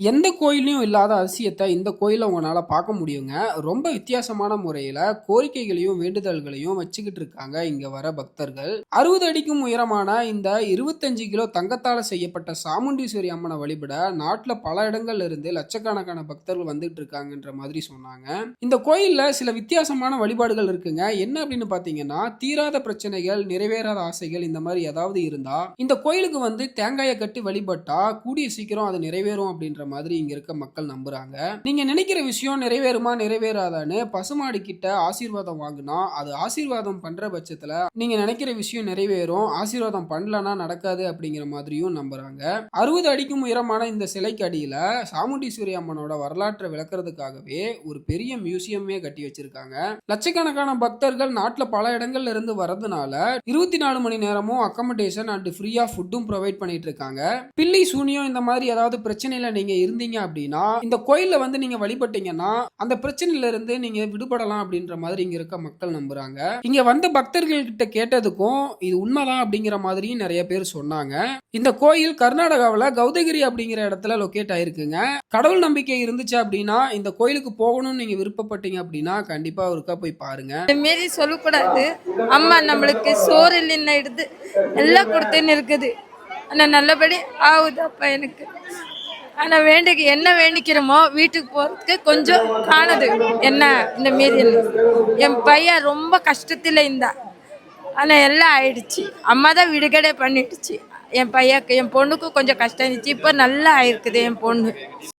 எந்த கோயில்லயும் இல்லாத அதிசயத்த இந்த கோயில்ல உங்கனால பார்க்க முடியுங்க. ரொம்ப வித்தியாசமான முறையில கோரிக்கைகளையும், வேண்டுதல்களையும் வச்சுக்கிட்டு இருக்காங்க இங்க வர பக்தர்கள். 60 அடிக்கும் உயரமான இந்த 25 கிலோ தங்கத்தால செய்யப்பட்ட சாமுண்டீஸ்வரி அம்மன வழிபட நாட்டுல பல இடங்கள்ல இருந்து லட்சக்கணக்கான பக்தர்கள் வந்துட்டு இருக்காங்கன்ற மாதிரி சொன்னாங்க. இந்த கோயில்ல சில வித்தியாசமான வழிபாடுகள் இருக்குங்க. என்ன அப்படின்னு பார்த்தீங்கன்னா, தீராத பிரச்சனைகள், நிறைவேறாத ஆசைகள் இந்த மாதிரி ஏதாவது இருந்தா, இந்த கோயிலுக்கு வந்து தேங்காய கட்டி வழிபட்டா கூடிய சீக்கிரம் அது நிறைவேறும் அப்படின்ற மாதிரி இங்க இருக்க மக்கள் நம்புறாங்க. நீங்க நினைக்கிற விஷயம் நிறைவேறுமா நிறைவேறாதான்னு பசுமாடு கிட்ட ஆசீர்வாதம் வாங்கினா அது ஆசீர்வாதம் பண்ற பட்சத்துல நீங்க நினைக்கிற விஷயம் நிறைவேறும், ஆசீர்வாதம் பண்ணலனா நடக்காது அப்படிங்கிற மாதிரியும் நம்புறாங்க. 60 அடிக்கும் உயரமான இந்த சிலைக்கு அடியில சாமுண்டீஸ்வரி அம்மனோட வரலாற்றை விளக்குறதுக்காகவே ஒரு பெரிய மியூசியமே கட்டி வச்சிருக்காங்க. லட்சக்கணக்கான பக்தர்கள் நாட்டுல பல இடங்கள்ல இருந்து வரதுனால 24 மணி நேரமும் அக்கமடேஷன் அண்ட் ஃப்ரீயா ஃபுட்டும் ப்ரொவைட் பண்ணிட்டு இருக்காங்க. பில்லி சூனியம் இந்த மாதிரி ஏதாவது பிரச்சனையில நீங்க இருந்தீங்க அப்படின்னா இந்த கோயில்ல வந்து நீங்க வழிபட்டீங்கன்னா அந்த பிரச்சனையில இருந்து நீங்க விடுபடலாம் அப்படின்ற மாதிரி இங்க இருக்க மக்கள் நம்புறாங்க. இங்க வந்த பக்தர்கள் கிட்ட கேட்டதுக்கும் இது உண்மைதான் அப்படிங்கிற மாதிரியும் நிறைய பேர் சொன்னாங்க. இந்த கோயில் கர்நாடகாவில் கௌதகிரி அப்படிங்கிற இடத்துல லொகேட் ஆயிருக்குங்க. கடவுள் நம்பிக்கை இருந்துச்சு அப்படின்னா இந்த கோயிலுக்கு போகணும்னு நீங்க விருப்பப்பட்டீங்க அப்படின்னா கண்டிப்பா ஒருக்கா போய் பாருங்க. மாரி சொல்லக்கூடாது. அம்மா நம்மளுக்கு சோறு இல்லைன்னு எடுத்து எல்லாம் கொடுத்துன்னு இருக்குது. ஆனால் நல்லபடி ஆகுது அப்பா எனக்கு. ஆனால் என்ன வேண்டிக்கிறோமோ வீட்டுக்கு போகிறதுக்கு கொஞ்சம் காணுது. என்ன இந்த மாரி என் பையன் ரொம்ப கஷ்டத்தில் இருந்தா, ஆனால் எல்லாம் ஆயிடுச்சு. அம்மா தான் விடுகடை பண்ணிடுச்சு. என் பையனுக்கு என் பொண்ணுக்கும் கொஞ்சம் கஷ்டம் இருந்துச்சு. இப்போ நல்லா ஆயிருக்குது என் பொண்ணு.